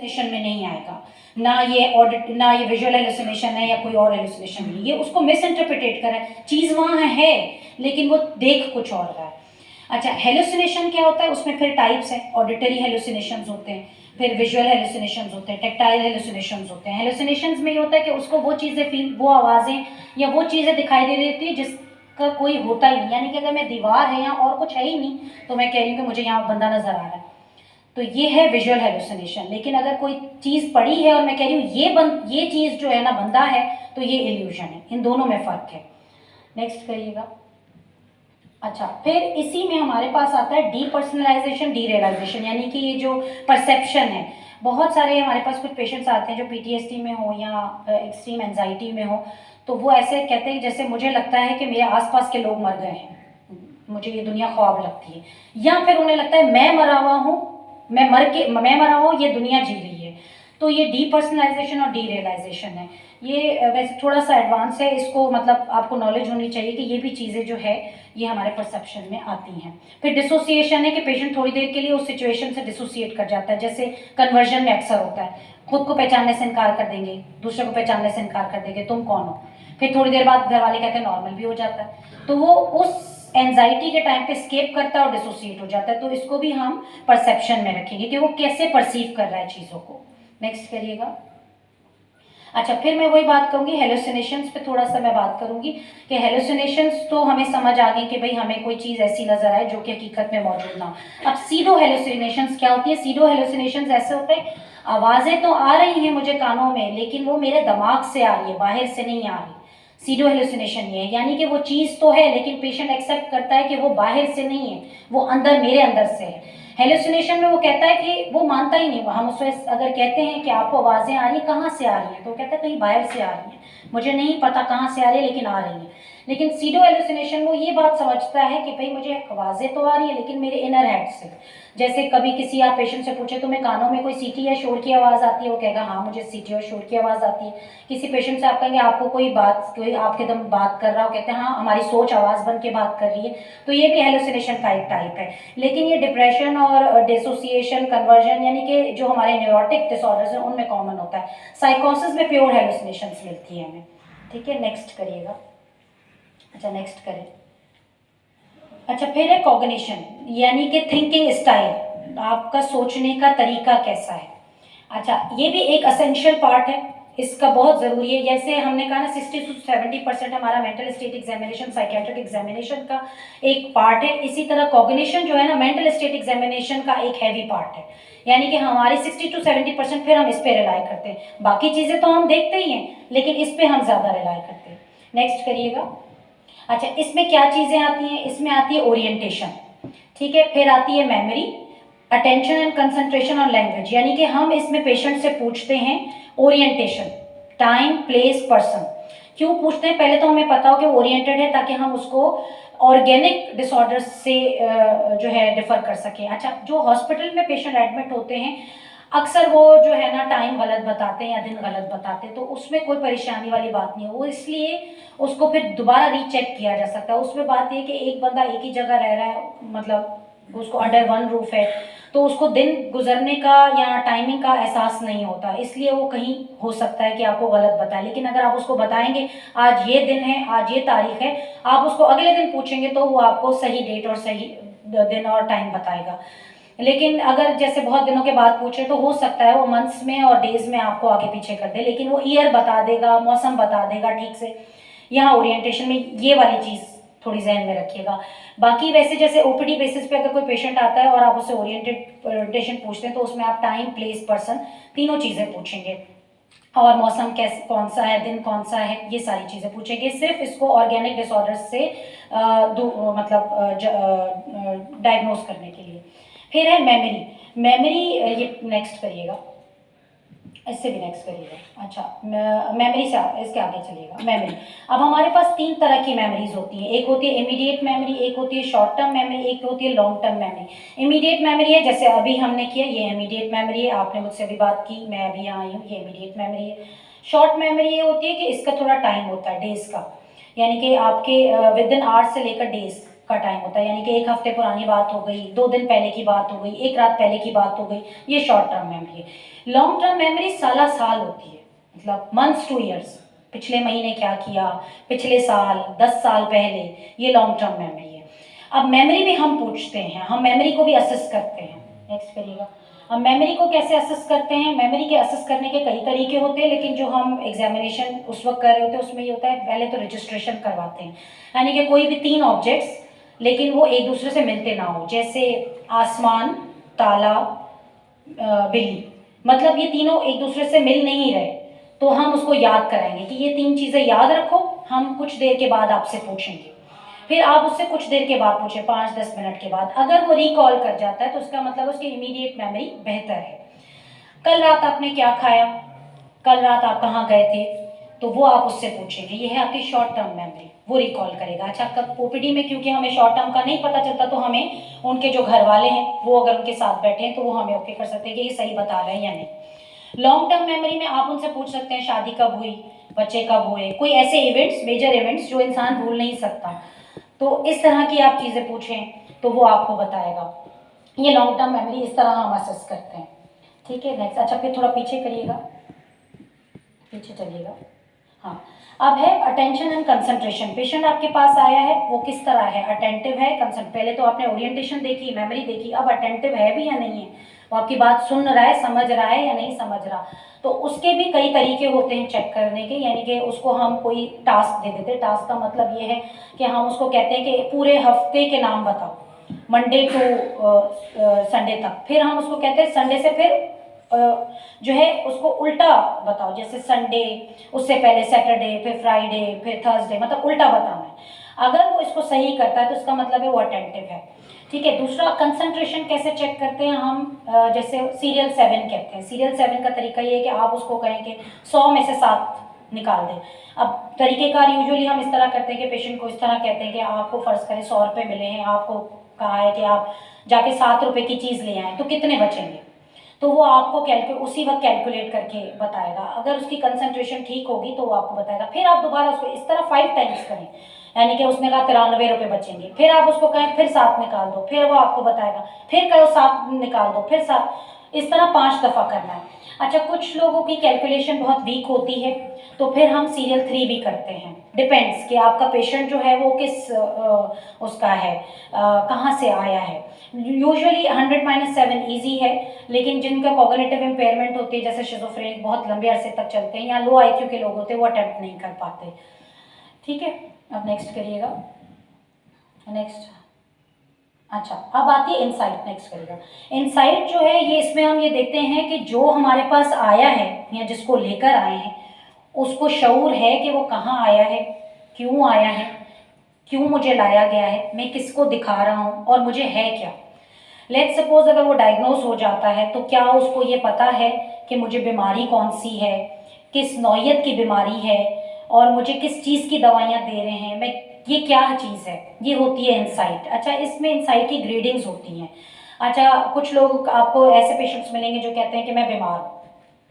Hallucination में नहीं आएगा, ना ये विजुअल हेलुसिनेशन है या कोई और हेलुसिनेशन नहीं, ये उसको मिस इंटरप्रिटेट कर रहा है, चीज़ वहाँ है लेकिन वो देख कुछ और रहा है। अच्छा, हेलुसिनेशन क्या होता है, उसमें फिर टाइप्स हैं, ऑडिटरी हेलुसिनेशंस होते हैं, फिर विजुअल हेलुसिनेशंस होते हैं, टेक्टाइल हेलुसिनेशंस होते हैं। हेलुसिनेशंस में ये होता है कि उसको वो चीज़ें फील, वो आवाज़ें या वो चीज़ें दिखाई दे रही होती है जिसका कोई होता ही नहीं, यानी कि अगर मैं दीवार है यहाँ और कुछ है ही नहीं तो मैं कह रही हूँ कि मुझे यहाँ बंदा नज़र आ रहा है, तो ये है विजुअल हेलुसिनेशन। लेकिन अगर कोई चीज़ पड़ी है और मैं कह रही हूँ ये चीज़ जो है ना बंदा है, तो ये इल्यूजन है, इन दोनों में फ़र्क है। नेक्स्ट करिएगा। अच्छा, फिर इसी में हमारे पास आता है डीपर्सनलाइजेशन, डीरियलाइजेशन, यानी कि ये जो परसेप्शन है, बहुत सारे हमारे पास कुछ पेशेंट्स आते हैं जो पीटीएसडी में हो या एक्सट्रीम एंजाइटी में हो, तो वो ऐसे कहते हैं जैसे मुझे लगता है कि मेरे आसपास के लोग मर गए हैं, मुझे ये दुनिया ख्वाब लगती है, या फिर उन्हें लगता है मैं मरा हुआ हूँ, मैं मरा हुआ हूँ, ये दुनिया जी रही है। तो ये डीपर्सनलाइजेशन और डीरियलाइजेशन है। ये वैसे थोड़ा सा एडवांस है, इसको मतलब आपको नॉलेज होनी चाहिए कि ये भी चीज़ें जो है ये हमारे परसेप्शन में आती हैं। फिर डिसोसिएशन है कि पेशेंट थोड़ी देर के लिए उस सिचुएशन से डिसोसिएट कर जाता है, जैसे कन्वर्जन में अक्सर होता है, खुद को पहचानने से इनकार कर देंगे, दूसरे को पहचानने से इनकार कर देंगे, तुम कौन हो, फिर थोड़ी देर बाद घर वाले कहते हैं नॉर्मल भी हो जाता है, तो वो उस एंजाइटी के टाइम पे स्केप करता है और डिसोसिएट हो जाता है। तो इसको भी हम परसेप्शन में रखेंगे कि वो कैसे परसीव कर रहा है चीज़ों को। नेक्स्ट करिएगा। अच्छा, फिर मैं वही बात करूंगी, हेलुसिनेशंस पे थोड़ा सा मैं बात करूंगी कि हेलुसिनेशंस तो हमें समझ आ गई कि भाई हमें कोई चीज़ ऐसी नजर आए जो कि हकीकत में मौजूद ना हो। अब सीडो हेलुसिनेशंस क्या होती है? सीडो हेलुसिनेशंस ऐसे होते हैं, आवाज़ें तो आ रही हैं मुझे कानों में, लेकिन वो मेरे दिमाग से आ रही है, बाहर से नहीं आ रही। सीडो हेलुसिनेशन ये है, यानी कि वो चीज़ तो है लेकिन पेशेंट एक्सेप्ट करता है कि वो बाहर से नहीं है, वो अंदर, मेरे अंदर से है। हेलुसिनेशन में वो कहता है कि वो मानता ही नहीं, हम उससे अगर कहते हैं कि आपको आवाज़ें आ रही हैं, कहाँ से आ रही हैं, तो वो कहता है कहीं बाहर से आ रही हैं, मुझे नहीं पता कहाँ से आ रही है लेकिन आ रही हैं। लेकिन सीडो हेलुसिनेशन वो ये बात समझता है कि भाई मुझे आवाज़ें तो आ रही है लेकिन मेरे इनर हेड से। जैसे कभी किसी आप पेशेंट से पूछे तुम्हें कानों में कोई सीटी या शोर की आवाज़ आती है, वो कहेगा हाँ मुझे सीटी और शोर की आवाज़ आती है। किसी पेशेंट से आप कहेंगे आपको कोई आपके दम बात कर रहा हो, कहते हैं हाँ हमारी सोच आवाज़ बन के बात कर रही है। तो ये भी हेलुसिनेशन का एक टाइप है। लेकिन ये डिप्रेशन और डिसोसिएशन, कन्वर्जन, यानी कि जो हमारे न्यूरोटिक डिसऑर्डर्स हैं उनमें कॉमन होता है। साइकोसिस में प्योर हेलुसिनेशंस मिलती है हमें। ठीक है, नेक्स्ट करिएगा। अच्छा, नेक्स्ट करें। अच्छा, फिर है कॉग्निशन, यानी कि थिंकिंग स्टाइल, आपका सोचने का तरीका कैसा है। अच्छा, ये भी एक असेंशियल पार्ट है, इसका बहुत ज़रूरी है। जैसे हमने कहा ना 60 से 70% हमारा mental state examination psychiatric examination का एक पार्ट है, इसी तरह कॉग्निशन जो है ना मेंटल स्टेट एग्जामिनेशन का एक हैवी पार्ट है। यानी कि हमारी 60 to 70% फिर हम इस पे रिलाई करते हैं, बाकी चीज़ें तो हम देखते ही हैं लेकिन इस पे हम ज़्यादा रिलाई करते हैं। नेक्स्ट करिएगा। अच्छा, इसमें क्या चीज़ें आती हैं? इसमें आती है ओरिएंटेशन, ठीक है, फिर आती है मेमोरी, अटेंशन एंड कंसंट्रेशन और लैंग्वेज, यानी कि हम इसमें पेशेंट से पूछते हैं ओरिएंटेशन, टाइम, प्लेस, पर्सन। क्यों पूछते हैं? पहले तो हमें पता हो कि ओरिएंटेड है ताकि हम उसको ऑर्गेनिक डिसऑर्डर्स से जो है डिफर कर सकें। अच्छा, जो हॉस्पिटल में पेशेंट एडमिट होते हैं अक्सर वो जो है ना टाइम गलत बताते हैं या दिन गलत बताते हैं, तो उसमें कोई परेशानी वाली बात नहीं है, वो इसलिए उसको फिर दोबारा रीचेक किया जा सकता है। उसमें बात ये कि एक बंदा एक ही जगह रह रहा है, मतलब उसको अंडर वन रूफ है, तो उसको दिन गुजरने का या टाइमिंग का एहसास नहीं होता, इसलिए वो कहीं हो सकता है कि आपको गलत बताए। लेकिन अगर आप उसको बताएंगे आज ये दिन है, आज ये तारीख है, आप उसको अगले दिन पूछेंगे तो वो आपको सही डेट और सही दिन और टाइम बताएगा। लेकिन अगर जैसे बहुत दिनों के बाद पूछे तो हो सकता है वो मंथ्स में और डेज में आपको आगे पीछे कर दे, लेकिन वो ईयर बता देगा, मौसम बता देगा ठीक से। यहाँ ओरिएंटेशन में ये वाली चीज़ थोड़ी जहन में रखिएगा। बाकी वैसे जैसे ओपीडी बेसिस पे अगर कोई पेशेंट आता है और आप उससे ओरिएंटेशन पूछते हैं तो उसमें आप टाइम, प्लेस, पर्सन तीनों चीज़ें पूछेंगे, और मौसम कैसे, कौन सा है, दिन कौन सा है, ये सारी चीज़ें पूछेंगे। सिर्फ इसको ऑर्गेनिक डिसऑर्डर्स से मतलब डायग्नोज करने के लिए। फिर है मेमोरी। मेमोरी ये नेक्स्ट करिएगा, इससे भी नेक्स्ट करिएगा। अच्छा, मेमोरी से इसके आगे चलिएगा। मेमोरी, अब हमारे पास तीन तरह की मेमोरीज होती हैं, एक होती है इमीडिएट मेमोरी, एक होती है शॉर्ट टर्म मेमोरी, एक होती है long term memory. Immediate memory है जैसे अभी हमने किया, ये इमीडिएट मेमोरी है, आपने मुझसे अभी बात की, मैं अभी यहाँ आई हूँ, ये इमीडिएट मेमोरी है। शॉर्ट मेमोरी ये होती है कि इसका थोड़ा टाइम होता है डेज का, यानी कि आपके विद इन आवर्स से लेकर डेज, का टाइम होता है, यानी कि 1 हफ्ते पुरानी बात हो गई, 2 दिन पहले की बात हो गई, 1 रात पहले की बात हो गई, ये शॉर्ट टर्म मेमोरी है। लॉन्ग टर्म मेमोरी साला साल होती है, मतलब मंथ्स टू ईयर्स, पिछले महीने क्या किया, पिछले साल, 10 साल पहले, ये लॉन्ग टर्म मेमोरी है। अब मेमोरी भी हम पूछते हैं, हम मेमोरी को भी असेस करते हैं। नेक्स्ट करिएगा। अब मेमोरी को कैसे असेस करते हैं? मेमोरी के असेस करने के कई तरीके होते हैं, लेकिन जो हम एग्जामिनेशन उस वक्त कर रहे होते हैं उसमें ये होता है, पहले तो रजिस्ट्रेशन करवाते हैं, यानी कि कोई भी 3 ऑब्जेक्ट्स लेकिन वो एक दूसरे से मिलते ना हो, जैसे आसमान, ताला, बिल्ली, मतलब ये तीनों एक दूसरे से मिल नहीं रहे, तो हम उसको याद कराएंगे कि ये 3 चीज़ें याद रखो, हम कुछ देर के बाद आपसे पूछेंगे। फिर आप उससे कुछ देर के बाद पूछें, 5-10 मिनट के बाद, अगर वो रिकॉल कर जाता है तो उसका मतलब उसकी इमीडिएट मेमोरी बेहतर है। कल रात आपने क्या खाया, कल रात आप कहाँ गए थे, तो वो आप उससे पूछेंगे, ये है आपकी शॉर्ट टर्म मेमोरी, वो रिकॉल करेगा। अच्छा, कब ओपीडी में क्योंकि हमें शॉर्ट टर्म का नहीं पता चलता, तो हमें उनके जो घर वाले हैं वो अगर उनके साथ बैठे हैं तो वो हमें ओके कर सकते हैं कि ये सही बता रहे हैं या नहीं। लॉन्ग टर्म मेमोरी में आप उनसे पूछ सकते हैं शादी कब हुई, बच्चे कब हुए, कोई ऐसे इवेंट्स, मेजर इवेंट्स जो इंसान भूल नहीं सकता, तो इस तरह की आप चीज़ें पूछें तो वो आपको बताएगा। ये लॉन्ग टर्म मेमोरी इस तरह हम असेस करते हैं। ठीक है, नेक्स्ट। अच्छा, फिर थोड़ा पीछे करिएगा, पीछे चलिएगा। हाँ, अब है अटेंशन एंड कंसंट्रेशन। पेशेंट आपके पास आया है, वो किस तरह है, अटेंटिव है, कंसंट, पहले तो आपने ओरिएंटेशन देखी, मेमोरी देखी, अब अटेंटिव है भी या नहीं है, वो आपकी बात सुन रहा है, समझ रहा है या नहीं समझ रहा। तो उसके भी कई तरीके होते हैं चेक करने के, यानी कि उसको हम कोई टास्क दे देते हैं। टास्क का मतलब ये है कि हम उसको कहते हैं कि पूरे हफ्ते के नाम बताओ, मंडे टू संडे तक, फिर हम उसको कहते हैं संडे से फिर जो है उसको उल्टा बताओ, जैसे संडे, उससे पहले सैटरडे, फिर फ्राइडे, फिर थर्सडे, मतलब उल्टा बताना है। अगर वो इसको सही करता है तो इसका मतलब है वो अटेंटिव है। ठीक है। दूसरा, कंसंट्रेशन कैसे चेक करते हैं हम, जैसे सीरियल 7 कहते हैं। सीरियल 7 का तरीका ये है कि आप उसको कहें कि 100 में से 7 निकाल दें। अब तरीकेकार यूजुअली हम इस तरह करते हैं कि पेशेंट को इस तरह कहते हैं कि आपको फ़र्ज़ करें 100 रुपये मिले हैं, आपको कहा है कि आप जाके 7 रुपये की चीज़ ले आएँ, तो कितने बचेंगे, तो वो आपको उसी वक्त कैलकुलेट करके बताएगा। अगर उसकी कंसंट्रेशन ठीक होगी तो वो आपको बताएगा। फिर आप दोबारा उसको इस तरह 5 टाइम्स करें, यानी कि उसने कहा 93 रुपये बचेंगे, फिर आप उसको कहें फिर 7 निकाल दो, फिर वो आपको बताएगा, फिर कहो 7 निकाल दो, फिर 7, इस तरह 5 दफ़ा करना है। अच्छा, कुछ लोगों की कैलकुलेशन बहुत वीक होती है, तो फिर हम सीरियल 3 भी करते हैं। डिपेंड्स कि आपका पेशेंट जो है वो किस उसका है, कहाँ से आया है। यूजुअली 100-7 ईजी है, लेकिन जिनका कॉग्निटिव इम्पेयरमेंट होती है, जैसे शिज़ोफ्रेनिक बहुत लंबे अरसे तक चलते हैं, या लो आईक्यू के लोग होते हैं, वो अटेम्प्ट नहीं कर पाते। ठीक है, अब नेक्स्ट करिएगा। नेक्स्ट, अच्छा, अब आती है इनसाइट। नेक्स्ट करिएगा। इनसाइट जो है ये, इसमें हम ये देखते हैं कि जो हमारे पास आया है या जिसको लेकर आए हैं उसको शऊर है कि वो कहाँ आया है, क्यों आया है, क्यों मुझे लाया गया है, मैं किसको दिखा रहा हूँ और मुझे है क्या। लेट्स सपोज अगर वो डायग्नोज हो जाता है तो क्या उसको ये पता है कि मुझे बीमारी कौन सी है, किस नौयत की बीमारी है, और मुझे किस चीज़ की दवाइयाँ दे रहे हैं, मैं ये क्या चीज़ है, ये होती है इंसाइट। अच्छा, इसमें इंसाइट की ग्रेडिंग्स होती हैं। अच्छा, कुछ लोग आपको ऐसे पेशेंट्स मिलेंगे जो कहते हैं कि मैं बीमार हूँ,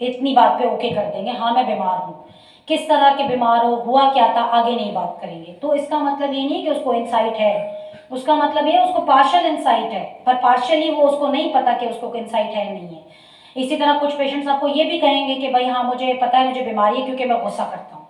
इतनी बात पे ओके कर देंगे, हाँ मैं बीमार हूँ, किस तरह के बीमार हो, हुआ क्या था, आगे नहीं बात करेंगे। तो इसका मतलब ये नहीं कि उसको इंसाइट है, उसका मतलब ये उसको पार्शियल इंसाइट है, पर पार्शियली वो उसको नहीं पता कि उसको इंसाइट है नहीं है। इसी तरह कुछ पेशेंट्स आपको ये भी कहेंगे कि भाई हाँ मुझे पता है मुझे बीमारी है क्योंकि मैं गुस्सा करता हूँ,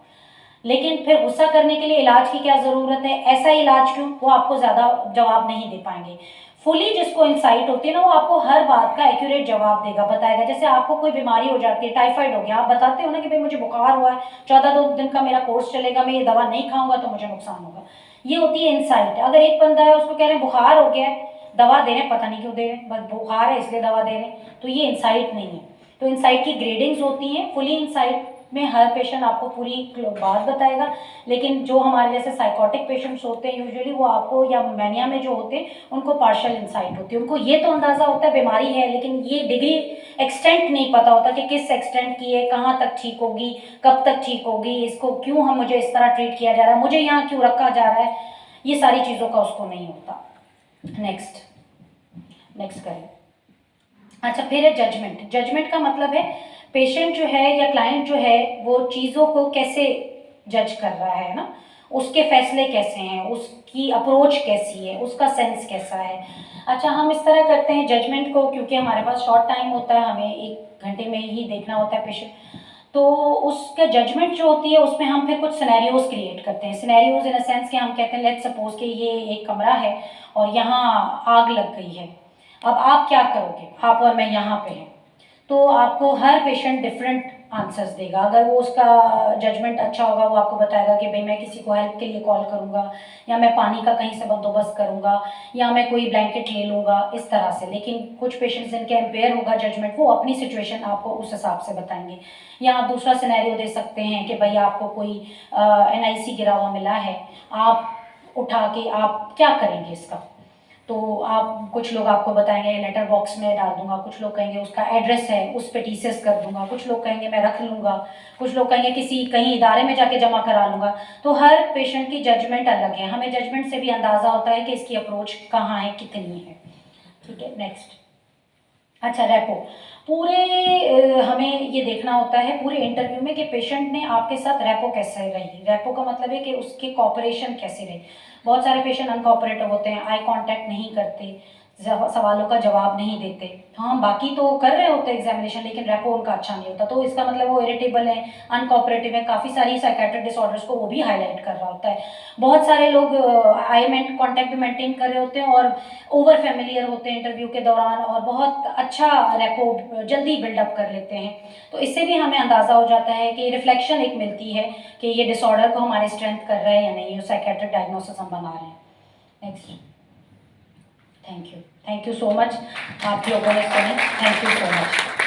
लेकिन फिर गुस्सा करने के लिए इलाज की क्या ज़रूरत है, ऐसा इलाज क्यों, वो आपको ज़्यादा जवाब नहीं दे पाएंगे। फुली जिसको इंसाइट होती है ना, वो आपको हर बात का एक्यूरेट जवाब देगा, बताएगा। जैसे आपको कोई बीमारी हो जाती है, टाइफाइड हो गया, आप बताते हो ना कि भाई मुझे बुखार हुआ है, 14 दिन का मेरा कोर्स चलेगा, मैं ये दवा नहीं खाऊंगा तो मुझे नुकसान होगा, ये होती है इंसाइट। अगर एक बंदा है उसको कह रहे हैं बुखार हो गया है, दवा दे रहे हैं, पता नहीं क्यों दे रहे हैं, बस बुखार है इसलिए दवा दे रहे हैं, तो ये इंसाइट नहीं है। तो इंसाइट की ग्रेडिंग्स होती हैं। फुली इंसाइट में हर पेशेंट आपको पूरी बात बताएगा, लेकिन जो हमारे जैसे साइकोटिक पेशेंट्स होते हैं यूजुअली वो आपको, या मैनिया में जो होते हैं उनको पार्शियल इंसाइट होती है। उनको ये तो अंदाज़ा होता है बीमारी है, लेकिन ये डिग्री एक्सटेंट नहीं पता होता कि किस एक्सटेंट की है, कहाँ तक ठीक होगी, कब तक ठीक होगी, इसको क्यों हम मुझे इस तरह ट्रीट किया जा रहा है, मुझे यहाँ क्यों रखा जा रहा है, ये सारी चीज़ों का उसको नहीं होता। नेक्स्ट करें। अच्छा, फिर है जजमेंट। जजमेंट का मतलब है पेशेंट जो है या क्लाइंट जो है वो चीज़ों को कैसे जज कर रहा है ना, उसके फैसले कैसे हैं, उसकी अप्रोच कैसी है, उसका सेंस कैसा है। अच्छा, हम इस तरह करते हैं जजमेंट को, क्योंकि हमारे पास शॉर्ट टाइम होता है, हमें 1 घंटे में ही देखना होता है पेशेंट, तो उसका जजमेंट जो होती है उसमें हम फिर कुछ सिनेरियोज क्रिएट करते हैं। सिनेरियोज इन अ सेंस कि हम कहते हैं लेट्स सपोज कि ये एक कमरा है और यहाँ आग लग गई है, अब आप क्या करोगे, आप और मैं यहाँ पे हैं। तो आपको हर पेशेंट डिफरेंट आंसर्स देगा। अगर वो उसका जजमेंट अच्छा होगा, वो आपको बताएगा कि भाई मैं किसी को हेल्प के लिए कॉल करूँगा, या मैं पानी का कहीं से बंदोबस्त करूँगा, या मैं कोई ब्लैंकेट ले लूँगा, इस तरह से। लेकिन कुछ पेशेंट्स जिनके एम्पेयर होगा जजमेंट, वो अपनी सिचुएशन आपको उस हिसाब से बताएंगे। या आप दूसरा सिनेरियो दे सकते हैं कि भाई आपको कोई NIC गिरा हुआ मिला है, आप उठा के आप क्या करेंगे इसका। तो आप, कुछ लोग आपको बताएंगे लेटर बॉक्स में डाल दूंगा, कुछ लोग कहेंगे उसका एड्रेस है उस पर टीसीएस कर दूंगा, कुछ लोग कहेंगे मैं रख लूँगा, कुछ लोग कहेंगे किसी कहीं इदारे में जाके जमा करा लूँगा। तो हर पेशेंट की जजमेंट अलग है, हमें जजमेंट से भी अंदाज़ा होता है कि इसकी अप्रोच कहाँ है, कितनी है। ठीक है, नेक्स्ट। अच्छा, रेपो। पूरे हमें ये देखना होता है पूरे इंटरव्यू में कि पेशेंट ने आपके साथ रेपो कैसे रही। रेपो का मतलब है कि उसके कॉपरेशन कैसे रही। बहुत सारे पेशेंट अनकॉपरेटिव होते हैं, आई कांटेक्ट नहीं करते, सवालों का जवाब नहीं देते। हाँ, बाकी तो कर रहे होते हैं एग्जामिनेशन, लेकिन रेपो उनका अच्छा नहीं होता, तो इसका मतलब वो इरिटेबल है, अनकॉपरेटिव है। काफ़ी सारी साइकेट्रिक डिसऑर्डर्स को वो भी हाईलाइट कर रहा होता है। बहुत सारे लोग आई कॉन्टैक्ट भी मेंटेन कर रहे होते हैं और ओवर फेमिलियर होते हैं इंटरव्यू के दौरान, और बहुत अच्छा रेपो जल्दी बिल्डअप कर लेते हैं। तो इससे भी हमें अंदाज़ा हो जाता है कि रिफ्लेक्शन एक मिलती है कि ये डिसऑर्डर को हमारे स्ट्रेंथ कर रहा है या नहीं, ये साइकेट्रिक डायग्नोसिस हम बना रहे हैं। Next. Thank you so much, आप लोगों ने सुनी, थैंक यू सो मच।